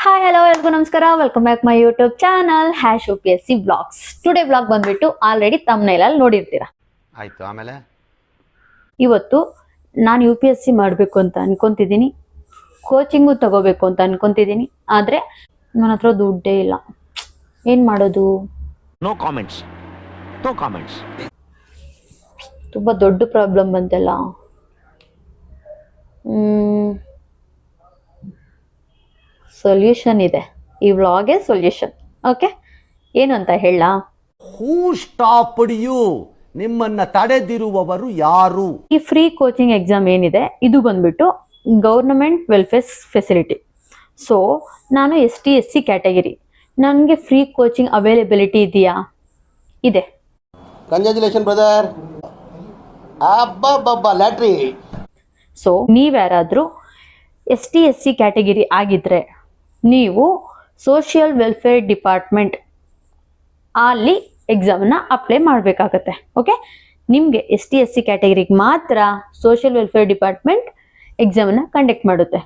Hi hello ಎಲ್ರಿಗೂ ನಮಸ್ಕಾರ. Welcome back my YouTube channel #UPSC blogs. Today blog ಬಂದ್ಬಿಟ್ಟು already ತಮ್ನೈಲ್ ಅಲ್ಲಿ ನೋಡಿರ್ತೀರಾ. ಆಯ್ತು. ಆಮೇಲೆ ಇವತ್ತು ನಾನು UPSC ಮಾಡಬೇಕು ಅಂತ ಅನ್ಕೊಂತಿದ್ದೀನಿ, ಕೋಚಿಂಗು ತಗೋಬೇಕು ಅಂತ ಅನ್ಕೊಂತಿದ್ದೀನಿ. ಆದರೆ ನನ್ನ ಹತ್ರ ದುಡ್ಡೇ ಇಲ್ಲ. ಏನು ಮಾಡೋದು? No comments. ತುಂಬ ದೊಡ್ಡ ಪ್ರಾಬ್ಲಮ್ ಬಂತಲ್ಲ. ಸೊಲ್ಯೂಷನ್ ಇದೆ. ಈ ವ್ಲಾಗೆ ಸೊಲ್ಯೂಷನ್. ಓಕೆ, ಏನು ಅಂತ ಹೇಳ? ಹೂ ಸ್ಟಾಪ್ಡ್ ಯು? ನಿಮ್ಮನ್ನ ತಡೆದಿರುವವರು ಯಾರು? ಈ ಫ್ರೀ ಕೋಚಿಂಗ್ ಎಕ್ಸಾಮ್ ಏನಿದೆ ಇದು ಬಂದ್ಬಿಟ್ಟು ಗೌರ್ನಮೆಂಟ್ ವೆಲ್ಫೇರ್ ಫೆಸಿಲಿಟಿ. ಸೊ ನಾನು ST/SC ಕ್ಯಾಟಗರಿ, ನನಗೆ ಫ್ರೀ ಕೋಚಿಂಗ್ ಅವೈಲೇಬಿಲಿಟಿ ಇದೆಯಾ? ಇದೆ. Congratulation brother. ಅಬ್ಬಬ್ಬಬ್ಬ ಲ್ಯಾಟ್ರಿ. ಸೊ ನೀವ್ಯಾರಾದರೂ ST/SC ಕ್ಯಾಟಗರಿ ಆಗಿದ್ರೆ ನೀವು ಸೋಷಿಯಲ್ ವೆಲ್ಫೇರ್ ಡಿಪಾರ್ಟ್ಮೆಂಟ್ ಅಲ್ಲಿ ಎಕ್ಸಾಮನ್ನ ಅಪ್ಲೈ ಮಾಡಬೇಕಾಗತ್ತೆ. ಓಕೆ, ನಿಮಗೆ ST/SC ಕ್ಯಾಟಗರಿಗೆ ಮಾತ್ರ ಸೋಷಿಯಲ್ ವೆಲ್ಫೇರ್ ಡಿಪಾರ್ಟ್ಮೆಂಟ್ ಎಕ್ಸಾಮನ್ನ ಕಂಡಕ್ಟ್ ಮಾಡುತ್ತೆ.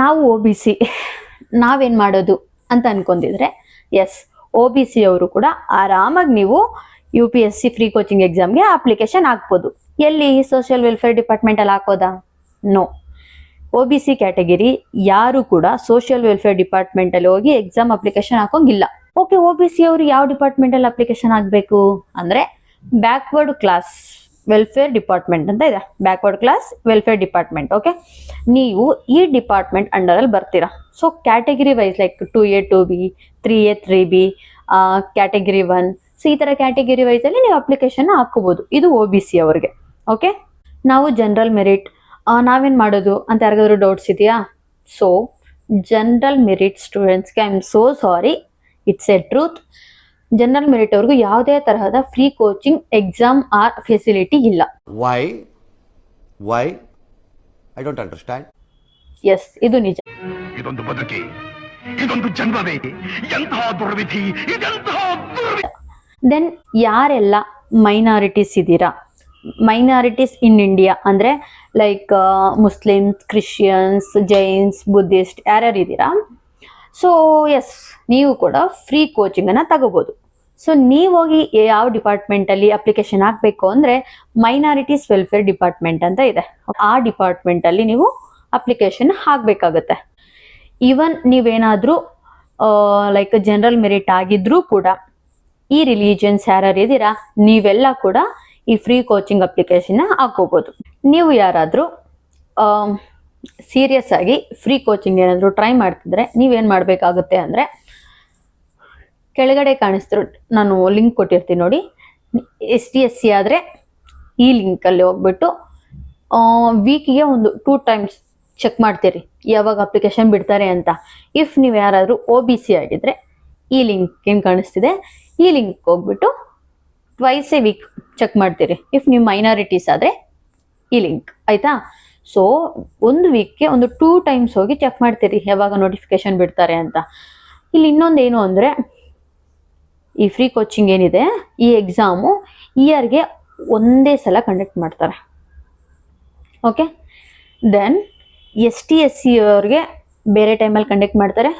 ನಾವು OBC ನಾವೇನು ಮಾಡೋದು ಅಂತ ಅನ್ಕೊಂಡಿದ್ರೆ, ಎಸ್, OBC ಅವರು ಕೂಡ ಆರಾಮಾಗಿ ನೀವು UPSC ಫ್ರೀ ಕೋಚಿಂಗ್ ಎಕ್ಸಾಮ್ಗೆ ಅಪ್ಲಿಕೇಶನ್ ಹಾಕ್ಬೋದು. ಎಲ್ಲಿ? ಸೋಷಿಯಲ್ ವೆಲ್ಫೇರ್ ಡಿಪಾರ್ಟ್ಮೆಂಟಲ್ಲಿ ಹಾಕೋದಾ? ನೋ. OBC ಕ್ಯಾಟಗರಿ ಯಾರು ಕೂಡ ಸೋಷಿಯಲ್ ವೆಲ್ಫೇರ್ ಡಿಪಾರ್ಟ್ಮೆಂಟಲ್ಲಿ ಹೋಗಿ ಎಕ್ಸಾಮ್ ಅಪ್ಲಿಕೇಶನ್ ಹಾಕೋಂಗಿಲ್ಲ. ಓಕೆ, OBC ಅವರು ಯಾವ ಡಿಪಾರ್ಟ್ಮೆಂಟಲ್ಲಿ ಅಪ್ಲಿಕೇಶನ್ ಹಾಕಬೇಕು ಅಂದರೆ ಬ್ಯಾಕ್ವರ್ಡ್ ಕ್ಲಾಸ್ ವೆಲ್ಫೇರ್ ಡಿಪಾರ್ಟ್ಮೆಂಟ್ ಅಂತ ಇದೆ. Backward class welfare department. Okay, ನೀವು ಈ ಡಿಪಾರ್ಟ್ಮೆಂಟ್ ಅಂಡರಲ್ಲಿ ಬರ್ತೀರಾ. So category wise like 2A 2B 3A 3B category 1. So ಈ ಥರ ಕ್ಯಾಟಗರಿ ವೈಸಲ್ಲಿ ನೀವು ಅಪ್ಲಿಕೇಶನ್ ಹಾಕೋಬೋದು. ಇದು OBC ಅವ್ರಿಗೆ. ಓಕೆ, ನಾವು ಜನರಲ್ ಮೆರಿಟ್ ನಾವೇನು ಮಾಡೋದು ಅಂತ ಯಾರಿಗಾದ್ರೂ ಡೌಟ್ಸ್ ಇದೆಯಾ? ಸೊ ಜನರಲ್ ಮೆರಿಟ್ ಸ್ಟೂಡೆಂಟ್ಸ್ಗೆ I am so sorry, it's a truth. General merit ಅವ್ರಿಗೂ ಯಾವುದೇ ತರಹದ free coaching exam or facility ಇಲ್ಲ. Why I don't understand. Yes, ಇದು ನಿಜ. ಇದೊಂದು ಬದುಕಿ, ಇದೊಂದು ಜನ್ಮವೇ, ಎಂತಹ ದುರ್ವಿಧಿ, ಇದೆಂತಹ ದುರ್ವಿಧಿ. ದೆನ್ ಯಾರೆಲ್ಲ ಮೈನಾರಿಟೀಸ್ ಇದ್ದೀರಾ? ಮೈನಾರಿಟೀಸ್ ಇನ್ ಇಂಡಿಯಾ ಅಂದರೆ like Muslims, Christians, Jains, Buddhist ಯಾರ್ಯಾರು ಇದ್ದೀರಾ? ಸೊ ಎಸ್, ನೀವು ಕೂಡ ಫ್ರೀ ಕೋಚಿಂಗನ್ನು ತಗೋಬೋದು. ಸೊ ನೀವು ಹೋಗಿ ಯಾವ ಡಿಪಾರ್ಟ್ಮೆಂಟಲ್ಲಿ ಅಪ್ಲಿಕೇಶನ್ ಹಾಕಬೇಕು ಅಂದರೆ ಮೈನಾರಿಟೀಸ್ ವೆಲ್ಫೇರ್ ಡಿಪಾರ್ಟ್ಮೆಂಟ್ ಅಂತ ಇದೆ. ಆ ಡಿಪಾರ್ಟ್ಮೆಂಟಲ್ಲಿ ನೀವು ಅಪ್ಲಿಕೇಶನ್ ಹಾಕಬೇಕಾಗತ್ತೆ. ಈವನ್ ನೀವೇನಾದರೂ ಲೈಕ್ ಜನರಲ್ ಮೆರಿಟ್ ಆಗಿದ್ರೂ ಕೂಡ ಈ ರಿಲಿಜನ್ಸ್ ಯಾರ್ಯಾರು ಇದ್ದೀರಾ ನೀವೆಲ್ಲ ಕೂಡ ಈ ಫ್ರೀ ಕೋಚಿಂಗ್ ಅಪ್ಲಿಕೇಶನ್ನ ಹಾಕೋಬೋದು. ನೀವು ಯಾರಾದರೂ ಸೀರಿಯಸ್ ಆಗಿ ಫ್ರೀ ಕೋಚಿಂಗ್ ಏನಾದರೂ ಟ್ರೈ ಮಾಡ್ತಿದ್ರೆ ನೀವೇನು ಮಾಡಬೇಕಾಗುತ್ತೆ ಅಂದರೆ, ಕೆಳಗಡೆ ಕಾಣಿಸ್ತಿರೋ ನಾನು ಲಿಂಕ್ ಕೊಟ್ಟಿರ್ತೀನಿ ನೋಡಿ. ST/SC ಆದರೆ ಈ ಲಿಂಕಲ್ಲಿ ಹೋಗ್ಬಿಟ್ಟು ವೀಕಿಗೆ ಒಂದು 2 ಟೈಮ್ಸ್ ಚೆಕ್ ಮಾಡ್ತೀರಿ ಯಾವಾಗ ಅಪ್ಲಿಕೇಶನ್ ಬಿಡ್ತಾರೆ ಅಂತ. ಇಫ್ ನೀವು ಯಾರಾದರೂ OBC ಆಗಿದ್ರೆ ಈ ಲಿಂಕ್ ಏನು ಕಾಣಿಸ್ತಿದೆ ಈ ಲಿಂಕ್ ಹೋಗ್ಬಿಟ್ಟು ಟ್ವೈಸ್ ಎ ವೀಕ್ ಚೆಕ್ ಮಾಡ್ತೀರಿ. ಇಫ್ ನೀವು ಮೈನಾರಿಟೀಸ್ ಆದರೆ ಈ ಲಿಂಕ್, ಆಯಿತಾ? ಸೊ ಒಂದು ವೀಕ್ಗೆ ಒಂದು 2 ಟೈಮ್ಸ್ ಹೋಗಿ ಚೆಕ್ ಮಾಡ್ತೀರಿ ಯಾವಾಗ ನೋಟಿಫಿಕೇಶನ್ ಬಿಡ್ತಾರೆ ಅಂತ. ಇಲ್ಲಿ ಇನ್ನೊಂದು ಏನು ಅಂದರೆ, ಈ ಫ್ರೀ ಕೋಚಿಂಗ್ ಏನಿದೆ ಈ ಎಕ್ಸಾಮು ಇಯರ್ಗೆ ಒಂದೇ ಸಲ ಕಂಡಕ್ಟ್ ಮಾಡ್ತಾರೆ. ಓಕೆ, ದೆನ್ ST/SC ಅವ್ರಿಗೆ ಬೇರೆ ಟೈಮಲ್ಲಿ ಕಂಡಕ್ಟ್ ಮಾಡ್ತಾರೆ,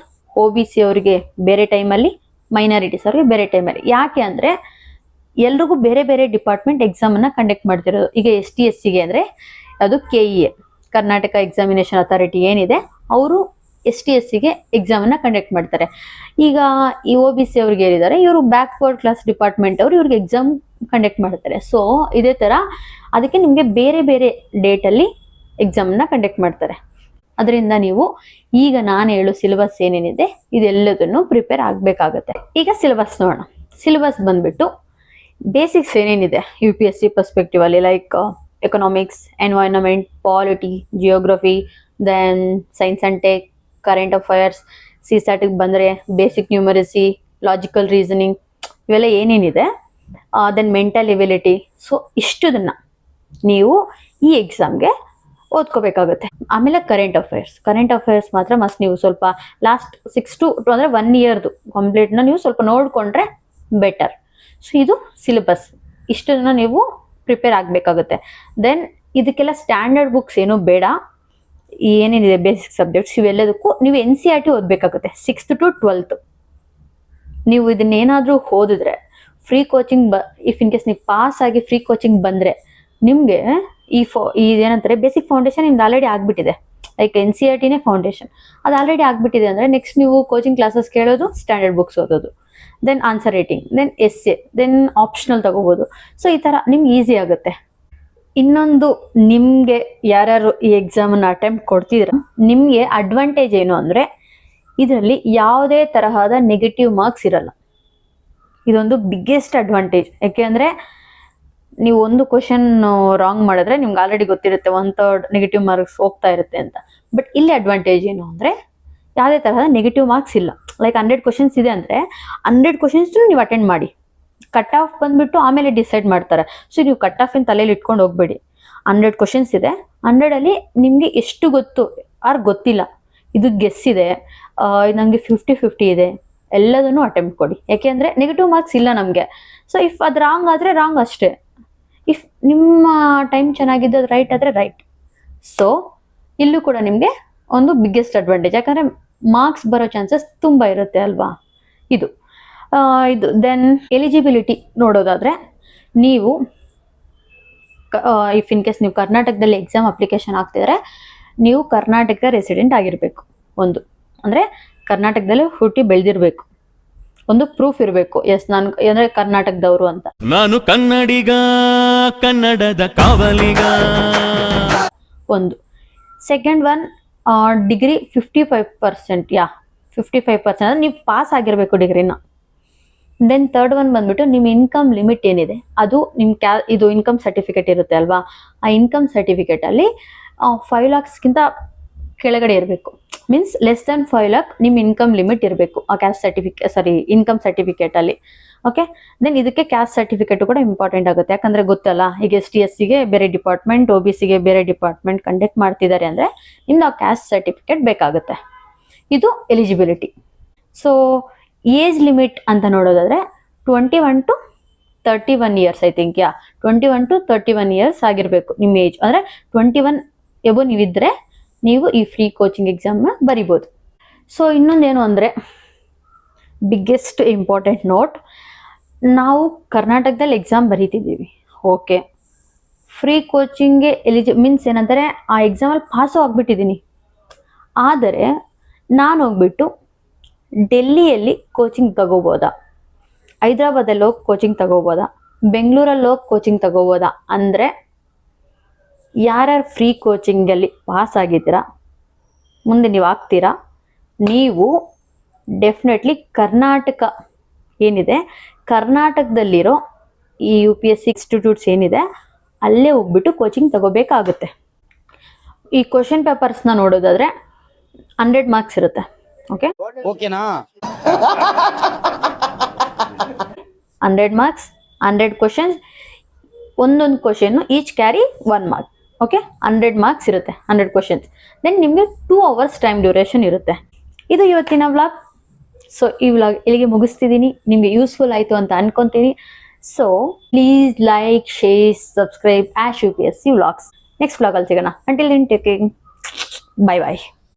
OBC ಅವ್ರಿಗೆ ಬೇರೆ ಟೈಮಲ್ಲಿ, ಮೈನಾರಿಟೀಸ್ ಅವ್ರಿಗೆ ಬೇರೆ ಟೈಮಲ್ಲಿ. ಯಾಕೆ ಅಂದರೆ ಎಲ್ರಿಗೂ ಬೇರೆ ಬೇರೆ ಡಿಪಾರ್ಟ್ಮೆಂಟ್ ಎಕ್ಸಾಮನ್ನು ಕಂಡಕ್ಟ್ ಮಾಡ್ತಿರೋದು. ಈಗ ST/SCಗೆ ಅಂದರೆ ಅದು KEA ಕರ್ನಾಟಕ ಎಕ್ಸಾಮಿನೇಷನ್ ಅಥಾರಿಟಿ ಏನಿದೆ ಅವರು ST/SCಗೆ ಎಕ್ಸಾಮನ್ನು ಕಂಡಕ್ಟ್ ಮಾಡ್ತಾರೆ. ಈಗ ಈ OBC ಅವ್ರಿಗೆ ಏನಿದ್ದಾರೆ ಇವರು ಬ್ಯಾಕ್ವರ್ಡ್ ಕ್ಲಾಸ್ ಡಿಪಾರ್ಟ್ಮೆಂಟ್ ಅವರು ಇವ್ರಿಗೆ ಎಕ್ಸಾಮ್ ಕಂಡಕ್ಟ್ ಮಾಡ್ತಾರೆ. ಸೊ ಇದೇ ಥರ ಅದಕ್ಕೆ ನಿಮಗೆ ಬೇರೆ ಬೇರೆ ಡೇಟಲ್ಲಿ ಎಕ್ಸಾಮನ್ನು ಕಂಡಕ್ಟ್ ಮಾಡ್ತಾರೆ. ಅದರಿಂದ ನೀವು ಈಗ ನಾನು ಹೇಳೋ ಸಿಲೆಬಸ್ ಏನೇನಿದೆ ಇದೆಲ್ಲದನ್ನು ಪ್ರಿಪೇರ್ ಆಗಬೇಕಾಗತ್ತೆ. ಈಗ ಸಿಲೆಬಸ್ ನೋಡೋಣ. ಸಿಲೆಬಸ್ ಬಂದ್ಬಿಟ್ಟು ಬೇಸಿಕ್ಸ್ ಏನೇನಿದೆ UPSC ಪರ್ಸ್ಪೆಕ್ಟಿವ್ ಅಲ್ಲಿ like economics, environment, polity, geography, then science and tech, current affairs, CSATಗೆ ಬಂದರೆ ಬೇಸಿಕ್ ನ್ಯೂಮರಸಿ, ಲಾಜಿಕಲ್ ರೀಸನಿಂಗ್, ಇವೆಲ್ಲ ಏನೇನಿದೆ, ದೆನ್ ಮೆಂಟಲ್ ಎಬಿಲಿಟಿ. ಸೊ ಇಷ್ಟುದನ್ನು ನೀವು ಈ ಎಕ್ಸಾಮ್ಗೆ ಓದ್ಕೋಬೇಕಾಗುತ್ತೆ. ಆಮೇಲೆ ಕರೆಂಟ್ ಅಫೈರ್ಸ್ ಮಾತ್ರ ಮಸ್ಟ್. ನೀವು ಸ್ವಲ್ಪ ಲಾಸ್ಟ್ 6 to ಅಂದರೆ 1 ಇಯರ್ದು ಕಂಪ್ಲೀಟ್ನ ನೀವು ಸ್ವಲ್ಪ ನೋಡಿಕೊಂಡ್ರೆ ಬೆಟರ್. ಸೊ ಇದು ಸಿಲೆಬಸ್. ಇಷ್ಟನ್ನು ನೀವು ಪ್ರಿಪೇರ್ ಆಗಬೇಕಾಗುತ್ತೆ. ದೆನ್ ಇದಕ್ಕೆಲ್ಲ ಸ್ಟ್ಯಾಂಡರ್ಡ್ ಬುಕ್ಸ್ ಏನೂ ಬೇಡ. ಏನೇನಿದೆ ಬೇಸಿಕ್ ಸಬ್ಜೆಕ್ಟ್ಸ್ ಇವೆಲ್ಲದಕ್ಕೂ ನೀವು NCERT ಓದಬೇಕಾಗುತ್ತೆ 6th to 12th. ನೀವು ಇದನ್ನೇನಾದರೂ ಓದಿದ್ರೆ free coaching if in case ನೀವು ಪಾಸ್ ಆಗಿ ಫ್ರೀ ಕೋಚಿಂಗ್ ಬಂದರೆ ನಿಮಗೆ ಇದೇನಂತಾರೆ ಬೇಸಿಕ್ ಫೌಂಡೇಶನ್ ನಿಮ್ದು ಆಲ್ರೆಡಿ ಆಗಿಬಿಟ್ಟಿದೆ. ಲೈಕ್ NCERTನೇ ಫೌಂಡೇಶನ್ ಅದು ಆಲ್ರೆಡಿ ಆಗಿಬಿಟ್ಟಿದೆ ಅಂದರೆ ನೆಕ್ಸ್ಟ್ ನೀವು ಕೋಚಿಂಗ್ ಕ್ಲಾಸಸ್ ಕೇಳೋದು, ಸ್ಟ್ಯಾಂಡರ್ಡ್ ಬುಕ್ಸ್ ಓದೋದು, then answer writing, then essay, then optional ತಗೋಬೋದು. ಸೊ ಈ ಥರ ನಿಮ್ಗೆ ಈಸಿ ಆಗುತ್ತೆ. ಇನ್ನೊಂದು ನಿಮಗೆ ಯಾರ್ಯಾರು ಈ ಎಕ್ಸಾಮನ್ನು ಅಟೆಂಪ್ಟ್ ಕೊಡ್ತಿದ್ರ ನಿಮಗೆ ಅಡ್ವಾಂಟೇಜ್ ಏನು ಅಂದರೆ ಇದರಲ್ಲಿ ಯಾವುದೇ ತರಹದ ನೆಗೆಟಿವ್ ಮಾರ್ಕ್ಸ್ ಇರಲ್ಲ. ಇದೊಂದು ಬಿಗ್ಗೆಸ್ಟ್ ಅಡ್ವಾಂಟೇಜ್. ಯಾಕೆಂದರೆ ನೀವು ಒಂದು ಕ್ವಶನ್ ರಾಂಗ್ ಮಾಡಿದ್ರೆ ನಿಮ್ಗೆ ಆಲ್ರೆಡಿ ಗೊತ್ತಿರುತ್ತೆ 1/3 ನೆಗೆಟಿವ್ ಮಾರ್ಕ್ಸ್ ಹೋಗ್ತಾ ಇರುತ್ತೆ ಅಂತ. ಬಟ್ ಇಲ್ಲಿ ಅಡ್ವಾಂಟೇಜ್ ಏನು ಅಂದರೆ ಯಾವುದೇ ತರಹದ ನೆಗೆಟಿವ್ ಮಾರ್ಕ್ಸ್ ಇಲ್ಲ. ಲೈಕ್ 100 ಕ್ವಶನ್ಸ್ ಇದೆ ಅಂದರೆ 100 ಕ್ವಶನ್ಸ್ ನೀವು ಅಟೆಂಡ್ ಮಾಡಿ. ಕಟ್ ಆಫ್ ಬಂದ್ಬಿಟ್ಟು ಆಮೇಲೆ ಡಿಸೈಡ್ ಮಾಡ್ತಾರೆ. ಸೊ ನೀವು ಕಟ್ ಆಫ್ ಇನ್ ತಲೆಯಲ್ಲಿ ಇಟ್ಕೊಂಡು ಹೋಗ್ಬೇಡಿ. 100 ಕ್ವಶನ್ಸ್ ಇದೆ, 100ಅಲ್ಲಿ ನಿಮಗೆ ಎಷ್ಟು ಗೊತ್ತು ಆರ್ ಗೊತ್ತಿಲ್ಲ, ಇದು ಗೆಸ್ ಇದೆ, ನನಗೆ 50-50 ಇದೆ, ಎಲ್ಲದನ್ನು ಅಟೆಂಪ್ಟ್ ಕೊಡಿ. ಯಾಕೆಂದರೆ ನೆಗೆಟಿವ್ ಮಾರ್ಕ್ಸ್ ಇಲ್ಲ ನಮಗೆ. ಸೊ ಇಫ್ ಅದು ರಾಂಗ್ ಆದರೆ ರಾಂಗ್ ಅಷ್ಟೇ. ಇಫ್ ನಿಮ್ಮ ಟೈಮ್ ಚೆನ್ನಾಗಿದ್ದು ಅದು ರೈಟ್ ಆದರೆ ರೈಟ್. ಸೊ ಇಲ್ಲೂ ಕೂಡ ನಿಮಗೆ ಒಂದು ಬಿಗ್ಗೆಸ್ಟ್ ಅಡ್ವಾಂಟೇಜ್. ಯಾಕಂದರೆ ಮಾರ್ಕ್ಸ್ ಬರೋ ಚಾನ್ಸಸ್ ತುಂಬ ಇರುತ್ತೆ ಅಲ್ವಾ. ಇದು ದೆನ್ ಎಲಿಜಿಬಿಲಿಟಿ ನೋಡೋದಾದರೆ ನೀವು ಇಫ್ ಇನ್ ಕೇಸ್ ನೀವು ಕರ್ನಾಟಕದಲ್ಲಿ ಎಕ್ಸಾಮ್ ಅಪ್ಲಿಕೇಶನ್ ಹಾಕ್ತಿದ್ರೆ ನೀವು ಕರ್ನಾಟಕ ರೆಸಿಡೆಂಟ್ ಆಗಿರಬೇಕು. ಒಂದು ಅಂದರೆ ಕರ್ನಾಟಕದಲ್ಲೇ ಹುಟ್ಟಿ ಬೆಳೆದಿರಬೇಕು. ಒಂದು ಪ್ರೂಫ್ ಇರಬೇಕು, ಎಸ್ ನಾನು ಅಂದರೆ ಕರ್ನಾಟಕದವರು ಅಂತ. ನಾನು ಕನ್ನಡಿಗ, ಕನ್ನಡದ ಕಾವಲಿಗ. ಒಂದು ಸೆಕೆಂಡ್ ಒನ್ ಡಿಗ್ರಿ 55%. 55% ಅಂದರೆ ನೀವು ಪಾಸ್ ಆಗಿರಬೇಕು ಡಿಗ್ರಿನ. ದೆನ್ ಥರ್ಡ್ ಒನ್ ಬಂದ್ಬಿಟ್ಟು ನಿಮ್ಮ ಇನ್ಕಮ್ ಲಿಮಿಟ್ ಏನಿದೆ ಅದು ನಿಮ್ಮ ಇದು ಇನ್ಕಮ್ ಸರ್ಟಿಫಿಕೇಟ್ ಇರುತ್ತೆ ಅಲ್ವಾ, ಆ ಇನ್ಕಮ್ ಸರ್ಟಿಫಿಕೇಟಲ್ಲಿ 5 lakhsಗಿಂತ ಕೆಳಗಡೆ ಇರಬೇಕು. ಮೀನ್ಸ್ ಲೆಸ್ ದೆನ್ 5 lakh ನಿಮ್ಮ ಇನ್ಕಮ್ ಲಿಮಿಟ್ ಇರಬೇಕು ಆ ಇನ್ಕಮ್ ಸರ್ಟಿಫಿಕೇಟಲ್ಲಿ. ಓಕೆ, ದೆನ್ ಇದಕ್ಕೆ ಕ್ಯಾಸ್ಟ್ ಸರ್ಟಿಫಿಕೇಟು ಕೂಡ ಇಂಪಾರ್ಟೆಂಟ್ ಆಗುತ್ತೆ. ಯಾಕಂದರೆ ಗೊತ್ತಲ್ಲ, ಈಗ ST/SCಗೆ ಬೇರೆ ಡಿಪಾರ್ಟ್ಮೆಂಟ್, OBCಗೆ ಬೇರೆ ಡಿಪಾರ್ಟ್ಮೆಂಟ್ ಕಂಡಕ್ಟ್ ಮಾಡ್ತಿದ್ದಾರೆ ಅಂದರೆ ನಿಮ್ದು ಆ ಕ್ಯಾಸ್ಟ್ ಸರ್ಟಿಫಿಕೇಟ್ ಬೇಕಾಗುತ್ತೆ. ಇದು ಎಲಿಜಿಬಿಲಿಟಿ. ಸೊ ಏಜ್ ಲಿಮಿಟ್ ಅಂತ ನೋಡೋದಾದರೆ 21 to 31 years I think. 21 to 31 years ಆಗಿರಬೇಕು ನಿಮ್ಮ ಏಜ್. ಅಂದರೆ 21 ಎಬೋ ನೀವಿದ್ದರೆ ನೀವು ಈ ಫ್ರೀ ಕೋಚಿಂಗ್ ಎಕ್ಸಾಮ್ನ ಬರಿಬೋದು. ಸೊ ಇನ್ನೊಂದೇನು ಅಂದರೆ ಬಿಗ್ಗೆಸ್ಟ್ ಇಂಪಾರ್ಟೆಂಟ್ ನೋಟ್, ನಾವು ಕರ್ನಾಟಕದಲ್ಲಿ ಎಕ್ಸಾಮ್ ಬರೀತಿದ್ದೀವಿ. ಓಕೆ, ಫ್ರೀ ಕೋಚಿಂಗ್ಗೆ ಮೀನ್ಸ್ ಏನಂತಾರೆ ಆ ಎಕ್ಸಾಮಲ್ಲಿ ಪಾಸು ಆಗಿಬಿಟ್ಟಿದ್ದೀನಿ. ಆದರೆ ನಾನು ಹೋಗ್ಬಿಟ್ಟು ಡೆಲ್ಲಿಯಲ್ಲಿ ಕೋಚಿಂಗ್ ತಗೋಬೋದಾ, ಹೈದ್ರಾಬಾದಲ್ಲಿ ಹೋಗಿ ಕೋಚಿಂಗ್ ತಗೋಬೋದಾ, ಬೆಂಗಳೂರಲ್ಲಿ ಹೋಗಿ ಕೋಚಿಂಗ್ ತಗೋಬೋದಾ ಅಂದರೆ ಯಾರ್ಯಾರು ಫ್ರೀ ಕೋಚಿಂಗಲ್ಲಿ ಪಾಸ್ ಆಗಿದ್ದೀರಾ, ಮುಂದೆ ನೀವು ಆಗ್ತೀರಾ, ನೀವು ಡೆಫಿನೆಟ್ಲಿ ಕರ್ನಾಟಕ ಏನಿದೆ ಕರ್ನಾಟಕದಲ್ಲಿರೋ ಈ UPSC ಇನ್ಸ್ಟಿಟ್ಯೂಟ್ಸ್ ಏನಿದೆ ಅಲ್ಲೇ ಹೋಗ್ಬಿಟ್ಟು ಕೋಚಿಂಗ್ ತಗೋಬೇಕಾಗುತ್ತೆ. ಈ ಕ್ವಶನ್ ಪೇಪರ್ಸ್ನ ನೋಡೋದಾದರೆ 100 ಮಾರ್ಕ್ಸ್ ಇರುತ್ತೆ. ಓಕೆನಾ? 100 ಮಾರ್ಕ್ಸ್, 100 ಕ್ವಶನ್ಸ್, ಒಂದೊಂದು question each carry 1 mark. Okay, 100 marks ಇರುತ್ತೆ, 100 ಕ್ವಶನ್ಸ್. ದೆನ್ ನಿಮಗೆ 2 hours ಟೈಮ್ ಡ್ಯೂರೇಷನ್ ಇರುತ್ತೆ. ಇದು ಇವತ್ತಿನ ವ್ಲಾಗ್. ಸೊ ಈ ವ್ಲಾಗ್ ಇಲ್ಲಿಗೆ ಮುಗಿಸ್ತಿದ್ದೀನಿ. ನಿಮಗೆ ಯೂಸ್ಫುಲ್ ಆಯಿತು ಅಂತ ಅನ್ಕೊತೀನಿ. So please like, share, subscribe ASH UPSC vlogs. Next ವ್ಲಾಗಲ್ಲಿ ಸಿಗೋಣ. Until then take care. Bye ಬಾಯ್.